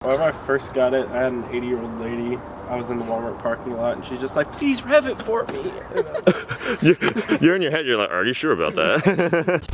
When I first got it, I had an 80-year-old lady. I was in the Walmart parking lot, and she's just like, "Please rev it for me." You're in your head, you're like, are you sure about that?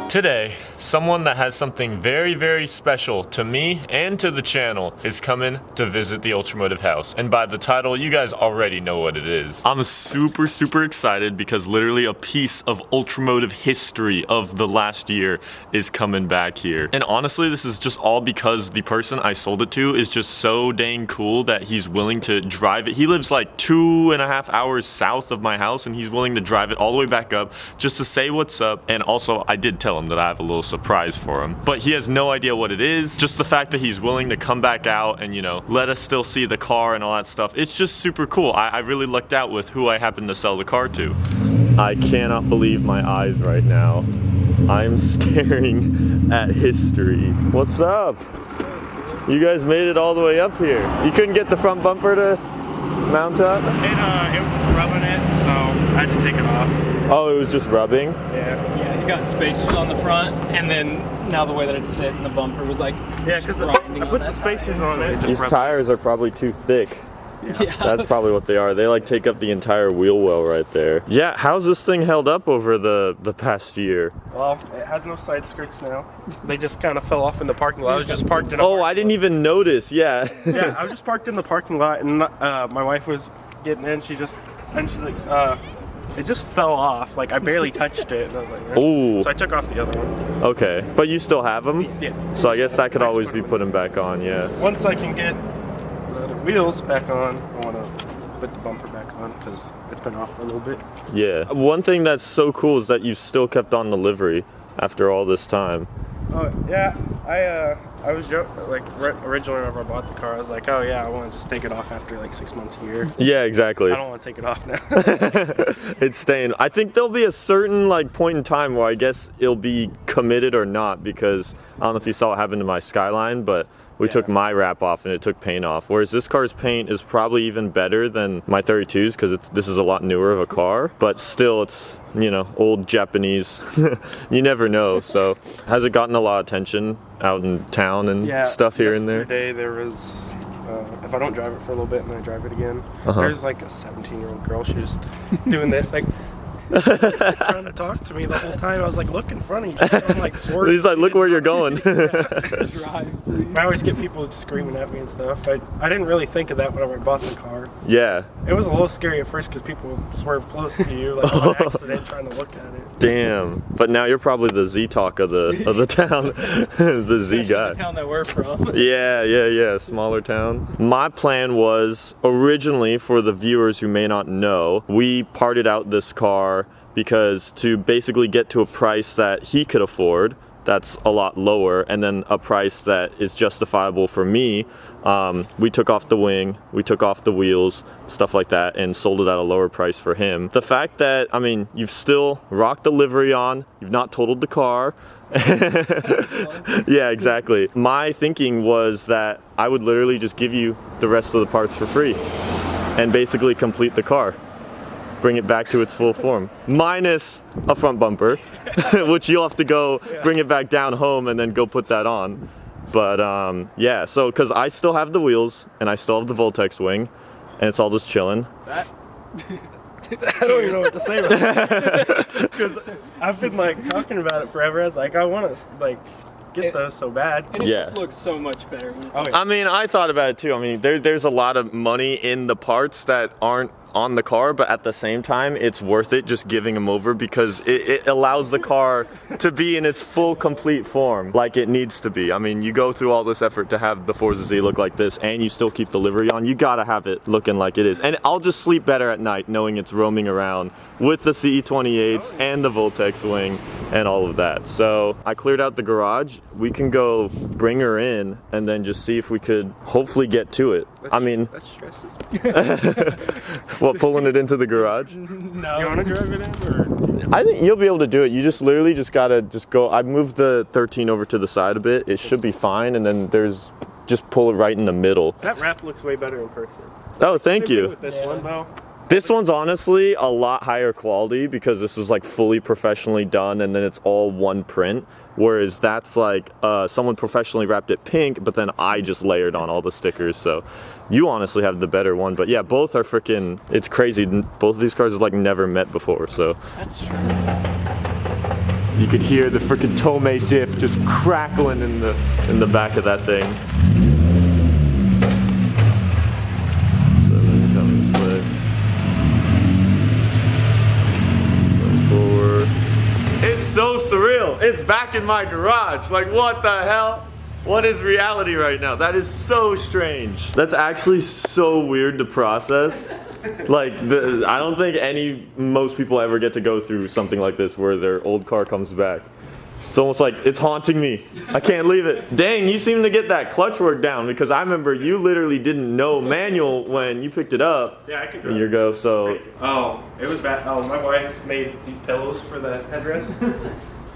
Today, someone that has something very, very special to me and to the channel is coming to visit the UltraMotive house. And by the title, you guys already know what it is. I'm super, super excited because literally a piece of UltraMotive history of the last year is coming back here. And honestly, this is just all because the person I sold it to is just so dang cool that he's willing to drive it. He lives like 2.5 hours south of my house, and he's willing to drive it all the way back up just to say what's up. And also, I did tell him that I have a little surprise for him, but he has no idea what it is. Just the fact that he's willing to come back out and, you know, let us still see the car and all that stuff, it's just super cool. I really lucked out with who I happened to sell the car to. I cannot believe my eyes right now. I'm staring at history. What's up? You guys made it all the way up here. You couldn't get the front bumper to mount up? It was rubbing it, so I had to take it off. Oh, it was just rubbing? Yeah. You got spacers on the front, and then now the way that it's sitting, the bumper was like, Yeah, because I put the spacers on it. These tires are probably too thick. Yeah. That's probably what they are. They like take up the entire wheel well right there. Yeah, how's this thing held up over the past year? Well, it has no side skirts now. They just kind of fell off in the parking lot. I was just parked in a Oh, I didn't even notice, yeah. Yeah, I was just parked in the parking lot, and my wife was getting in. She's like, it just fell off. Like, I barely touched it. And I was like, Ooh. So I took off the other one. Okay, but you still have them? Yeah. So I guess that could always be put back on, yeah. Once I can get the wheels back on, I want to put the bumper back on because it's been off for a little bit. Yeah. One thing that's so cool is that you still kept on the livery after all this time. Oh, yeah. I was joking, like, originally whenever I bought the car, I was like, oh yeah, I want to just take it off after like 6 months a year. Yeah, exactly. I don't want to take it off now. It's staying. I think there'll be a certain like point in time where I guess it'll be committed or not, because I don't know if you saw what happened to my Skyline, but we took my wrap off and it took paint off. Whereas this car's paint is probably even better than my 32's because this is a lot newer of a car, but still it's, you know, old Japanese. You never know. So has it gotten a lot of attention out in town and stuff here and there? Yesterday there was, if I don't drive it for a little bit and I drive it again, there's like a 17-year-old girl. She was doing this, like, trying to talk to me the whole time. I was like, look in front of you. I'm like 40. He's like, look where you're going. I always get people screaming at me and stuff. I didn't really think of that whenever I bought the car. Yeah. It was a little scary at first because people swerve close to you, like on accident, trying to look at it. Damn. But now you're probably the Z talk of the town. The Z guy. the town that we're from. Yeah. Smaller town. My plan was originally, for the viewers who may not know, we parted out this car because to basically get to a price that he could afford, that's a lot lower, and then a price that is justifiable for me, we took off the wing, we took off the wheels, stuff like that, and sold it at a lower price for him. The fact that, I mean, you've still rocked the livery on, you've not totaled the car. Yeah, exactly. My thinking was that I would literally just give you the rest of the parts for free and basically complete the car. Bring it back to its full form, minus a front bumper, which you'll have to go bring it back down home and then go put that on. But yeah, so because I still have the wheels and I still have the Voltex wing, and it's all just chilling. I don't even know what to say about that. Because I've been like talking about it forever. I was like, I want to like get those so bad. And it just looks so much better when it's I mean, I thought about it too. I mean, there's a lot of money in the parts that aren't on the car, but at the same time it's worth it just giving them over because it allows the car to be in its full complete form like it needs to be. I mean, you go through all this effort to have the Forza Z look like this and you still keep the livery on, you gotta have it looking like it is. And I'll just sleep better at night knowing it's roaming around with the CE28s and the Voltex wing and all of that. So I cleared out the garage. We can go bring her in and then just see if we could hopefully get to it. That stresses me. What, pulling it into the garage? No. You want to drive it in, or? I think you'll be able to do it. You just literally just gotta go. I moved the 13 over to the side a bit. It should be fine, and then just pull it right in the middle. That wrap looks way better in person. Oh, thank you. With this one though. This one's honestly a lot higher quality because this was like fully professionally done and then it's all one print. Whereas that's like someone professionally wrapped it pink, but then I just layered on all the stickers. So you honestly have the better one. But yeah, both are freaking, it's crazy. Both of these cars have like never met before. So That's true. you could hear the freaking Tomei diff just crackling in the back of that thing. So then come this way. Forward. It's so surreal. It's back in my garage. Like, what the hell? What is reality right now? That is so strange. That's actually so weird to process. Like, I don't think most people ever get to go through something like this where their old car comes back. It's almost like it's haunting me. I can't leave it. Dang, you seem to get that clutch work down because I remember you literally didn't know manual when you picked it up. Yeah, I could a year ago, so. Oh, it was bad. Oh, my wife made these pillows for the headrest.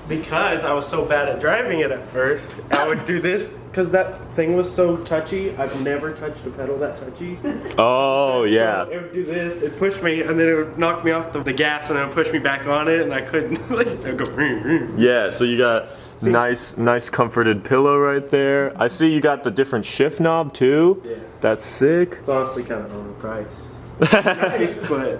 Because I was so bad at driving it at first, I would do this because that thing was so touchy. I've never touched a pedal that touchy. Oh, yeah. So it would do this, it pushed me, and then it would knock me off the gas, and it would push me back on it, and I couldn't. Like, it would go. Yeah, so you got nice comforted pillow right there. I see you got the different shift knob too. Yeah. That's sick. It's honestly kind of overpriced. Nice, but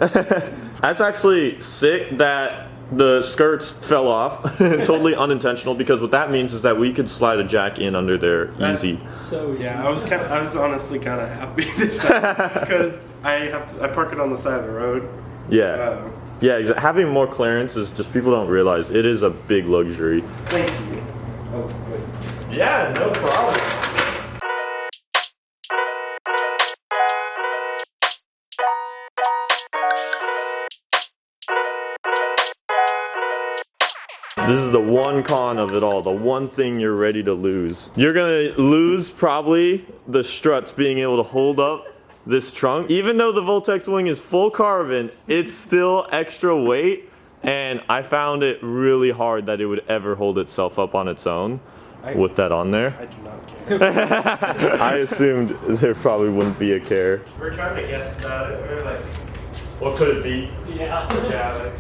That's actually sick that the skirts fell off. Totally unintentional, because what that means is that we could slide a jack in under there easy. So yeah, I was honestly kind of happy because I park it on the side of the road. Yeah. Yeah, exactly. Having more clearance is just, people don't realize it is a big luxury. Thank you. Oh, good. Yeah, no problem. This is the one con of it all, the one thing you're ready to lose. You're gonna lose probably the struts being able to hold up this trunk. Even though the Voltex wing is full carbon, it's still extra weight, and I found it really hard that it would ever hold itself up on its own with that on there. I do not care. I assumed there probably wouldn't be a care. We're trying to guess about it. We're like, What could it be? yeah. yeah, like,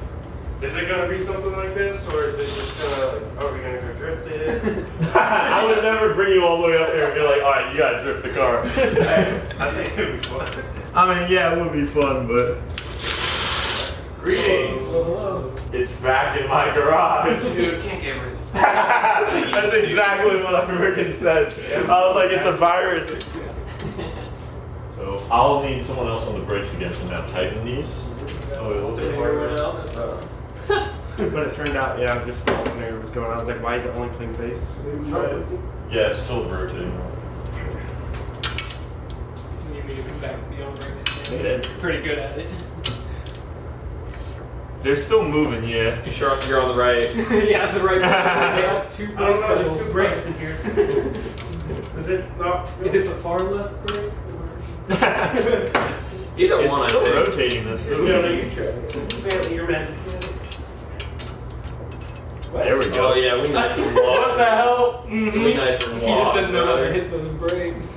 is it gonna be something like this, or is it just gonna like, are we gonna go drift it? I would never bring you all the way up here and be like, alright, you gotta drift the car. I think it would be fun. I mean, yeah, it would be fun, but... Greetings! Hello. It's back in my garage. Dude, can't get rid of this. That's exactly what I freaking said. I was like, it's a virus. So I'll need someone else on the brakes again to now tighten these. So it'll take But it turned out, yeah, just the alternator was going on. I was like, why is it only clean face? Yeah, it's still rotating. You need me to come back with the old brakes. Yeah. Pretty good at it. They're still moving, yeah. You sure you're on the right? Yeah, the right. They got two I don't know, brake there's two pedals. brakes in here. Is it not? Is it the far left brake? Either It's one, I still think. rotating this. Yeah, no, you try. Apparently you're man. There we go. Oh yeah, we nice and What long. the hell? We nice and He long. just didn't know how to brother. hit those brakes.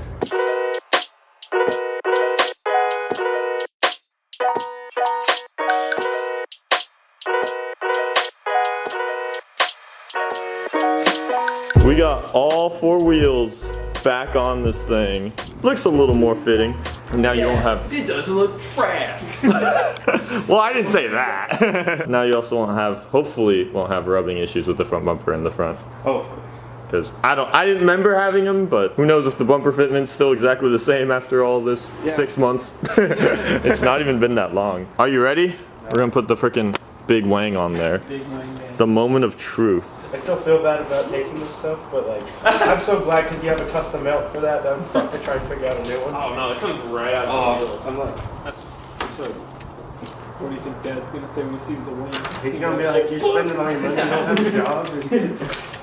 We got all four wheels back on this thing. Looks a little more fitting. Now you won't have... It doesn't look trash. Well, I didn't say that. Now you also won't have, hopefully, won't have rubbing issues with the front bumper in the front. Hopefully. Because I didn't remember having them, but who knows if the bumper fitment's still exactly the same after all this 6 months. It's not even been that long. Are you ready? We're gonna put the frickin' big wang on there. Big wing man. The moment of truth. I still feel bad about taking this stuff, but like, I'm so glad because you have a custom mount for that. That would suck to try and figure out a new one. Oh no, it comes right out of the wheels. I'm not. What do you think Dad's gonna say when he sees the wing? He's gonna be like, you're spending all your money, you don't have a job.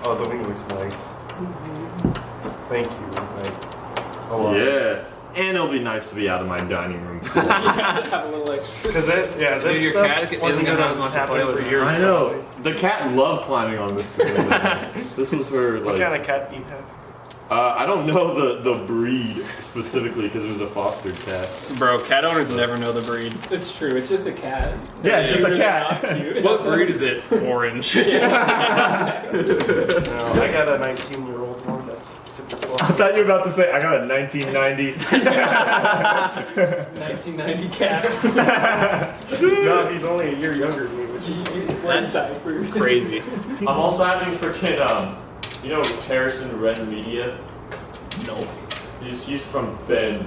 Oh, the wing looks nice. Thank you. Like, a lot. Yeah. And it'll be nice to be out of my dining room. Have a little extra. Cause this Dude, your stuff cat isn't wasn't gonna gonna have as much to happen play with for now. years. I know. The cat loved climbing on this thing. This was her, What like... kind of cat do you have? I don't know the breed specifically because it was a fostered cat. Bro, cat owners never know the breed. It's true. It's just a cat. Yeah, it's just a Really cat. not cute. What breed is it? Orange. No, I got a 19-year-old one that's super I fluffy. thought you were about to say I got a 1990. 1990 cat. No, he's only a year younger than me, which is That's diapers. Crazy. I'm also having freaking you know Harrison Red Media. No. He's from Bend.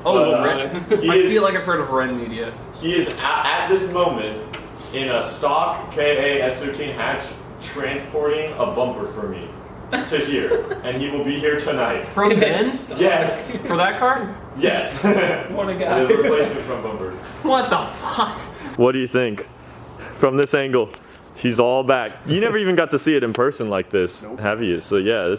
Oh, But, Ren. he I is- feel like I've heard of Ren Media. He is at this moment in a stock KA S13 hatch transporting a bumper for me to here, and he will be here tonight. From Ben? Yes, For that car? yes. What a The guy. replacement front bumper. What the fuck? What do you think from this angle? She's all back. You never even got to see it in person like this, have you? So yeah,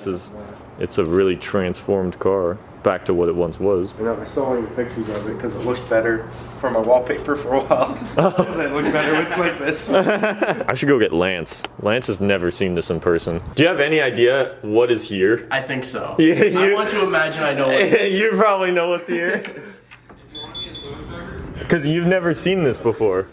it's a really transformed car. Back to what it once was. You know, I saw any pictures of it because it looked better for my wallpaper for a while. Because it looked better with like this. I should go get Lance. Lance has never seen this in person. Do you have any idea what is here? I think so. Yeah, I you- want to imagine I know it. You probably know what's here. Because you've never seen this before.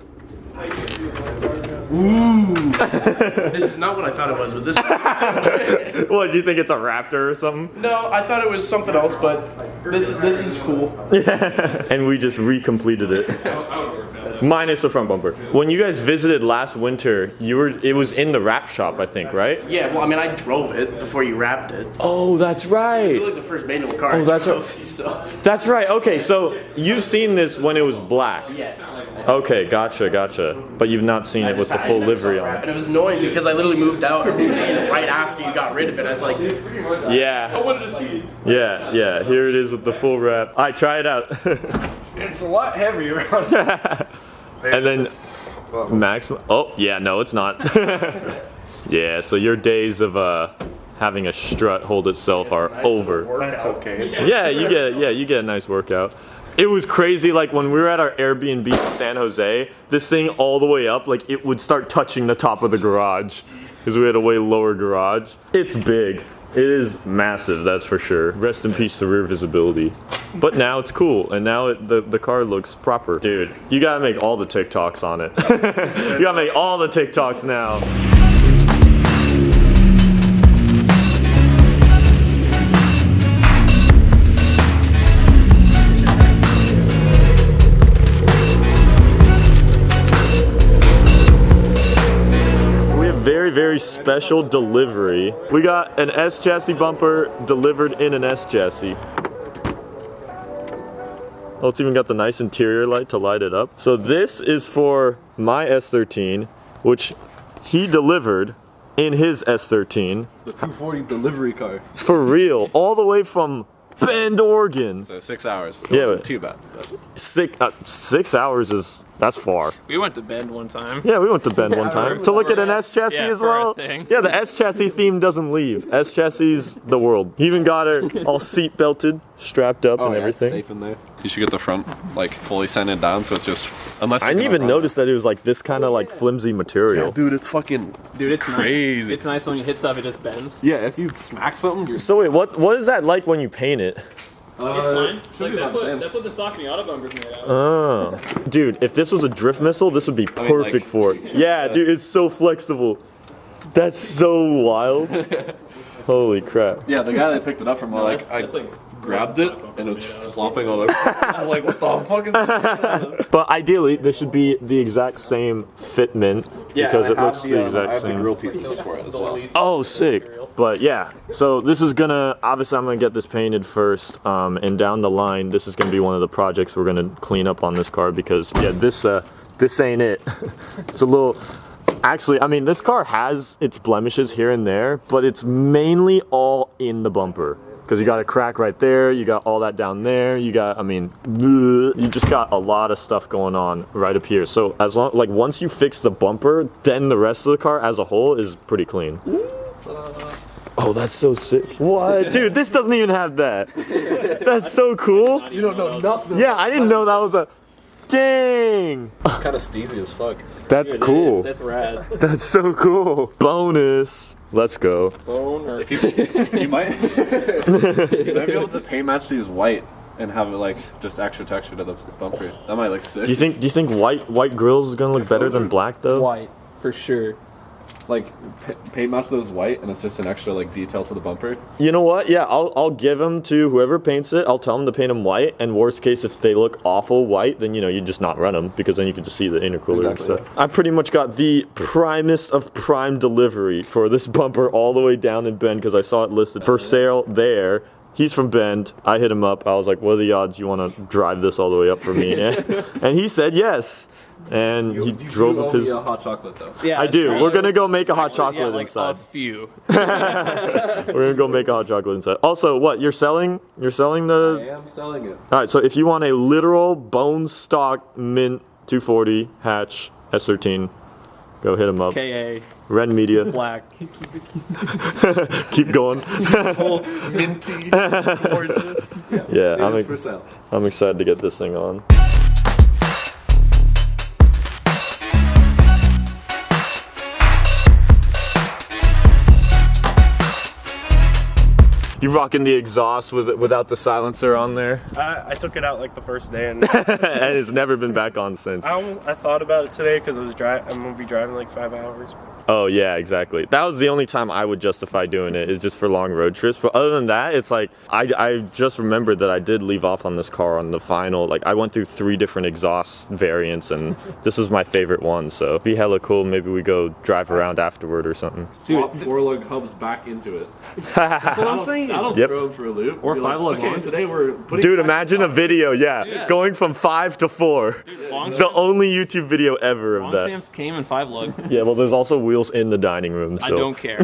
This is not what I thought it was, but this is... What, do you think it's a Raptor or something? No, I thought it was something else, but this is cool. Yeah. And we just recompleted it. Minus the front bumper. When you guys visited last winter, it was in the wrap shop, I think, right? Yeah, well, I mean, I drove it before you wrapped it. Oh, that's right. It's like the first manual car. Oh, that's I right. drove, so. That's right. Okay, so you've seen this when it was black. Yes. Okay, gotcha. But you've not seen it with the full livery on. And it was annoying because I literally moved out and moved in right after you got rid of it. I was like, I Yeah. wanted to see it. Yeah. Here it is with the full wrap. All right, try it out. It's a lot heavier on And then Max. Oh, yeah, no, it's not. Yeah, so your days of having a strut hold itself are over. That's okay. Yeah, you get a nice workout. It was crazy, like when we were at our Airbnb in San Jose, this thing all the way up, like it would start touching the top of the garage because we had a way lower garage. It's big. It is massive, that's for sure. Rest in peace to rear visibility. But now it's cool, and now the car looks proper. Dude, you gotta make all the TikToks on it. You gotta make all the TikToks now. Very special delivery. We got an S chassis bumper delivered in an S chassis. Oh, it's even got the nice interior light to light it up. So this is for my S13, which he delivered in his S13. The 240 delivery car. For real, all the way from Bend, Oregon. So 6 hours. Yeah, Wasn't too bad. But 6 hours that's far. We went to Bend one time. Yeah, we went to Bend one time to look at an S chassis Yeah, as for a well. thing. Yeah, the S chassis theme doesn't leave. S chassis's the world. He even got her all seat belted, strapped up, and yeah, everything. It's safe in there. You should get the front like fully sanded down, so it's just unless. I didn't even notice that it was like this kind of like flimsy material. Yeah, dude, it's fucking Dude, it's crazy. nice. It's nice when you hit stuff, it just bends. Yeah, if you smack something, you're. So wait, what is that like when you paint it? It's fine. Like, that's what the stock Miata bumper's made out of. Oh, dude, if this was a drift missile, this would be perfect like- for it. Yeah, dude, it's so flexible. That's so wild. Holy crap. Yeah, the guy that picked it up from I That's like grabbed it and it was flopping all over. I was like, what the fuck is this? But ideally, this should be the exact same fitment because it looks the exact I have the same. grill pieces for it as well. Oh, sick. But yeah, so this is obviously I'm gonna get this painted first, and down the line, this is gonna be one of the projects we're gonna clean up on this car because, yeah, this ain't it. It's a little, actually, I mean, this car has its blemishes here and there, but it's mainly all in the bumper. Because you got a crack right there, you got all that down there, you got, I mean, you just got a lot of stuff going on right up here. So as long, like once you fix the bumper, then the rest of the car as a whole is pretty clean. Oh, that's so sick. What? Dude, this doesn't even have that. That's so cool. You don't know nothing. Yeah, I didn't know that was a... Dang! It's kind of steezy as fuck. That's It cool. is, that's rad. That's so cool. Bonus. Let's go. Bone or If you might, you might be able to paint match these white and have it like just extra texture to the bumper. That might look sick. Do you think white grills is gonna look better than black though? white for sure. Like paint match those white, and it's just an extra like detail to the bumper. You know what? Yeah, I'll give them to whoever paints it. I'll tell them to paint them white. And worst case, if they look awful white, then you just not run them because then you can just see the intercooler Exactly, and stuff. I pretty much got the primest of prime delivery for this bumper all the way down in Bend because I saw it listed for sale there. He's from Bend. I hit him up. I was like, "What are the odds you want to drive this all the way up for me?" And he said yes. And he drove up his. hot chocolate though. Yeah, I do. We're gonna go make a hot chocolate like inside. a few. We're gonna go make a hot chocolate inside. Also, what you're selling? You're selling the. I am selling it. All right. So if you want a literal bone stock mint 240 hatch S13, go hit him up. KA Ren Media. black. Keep going. Full minty, gorgeous. Yeah, It is for sale. I'm excited to get this thing on. You rocking the exhaust without the silencer on there, I took it out like the first day, and and it's never been back on since. I thought about it today because I'm gonna be driving like 5 hours. Oh yeah, exactly. That was the only time I would justify doing it, is just for long road trips. But other than that, it's like I just remembered that I did leave off on this car on the final. Like I went through 3 different exhaust variants, and this is my favorite one. So it'd be hella cool. Maybe we go drive around afterward or something. Swap 4-lug hubs back into it. That's what I'm saying. That'll Yep. throw them for a loop. Or Be like, 5-lug okay, long. today we're putting. Dude, back imagine a the video, going from 5 to 4. Long The only YouTube video ever of Long that. champs came in 5 lug. Yeah, well, there's also wheels in the dining room. I So don't care.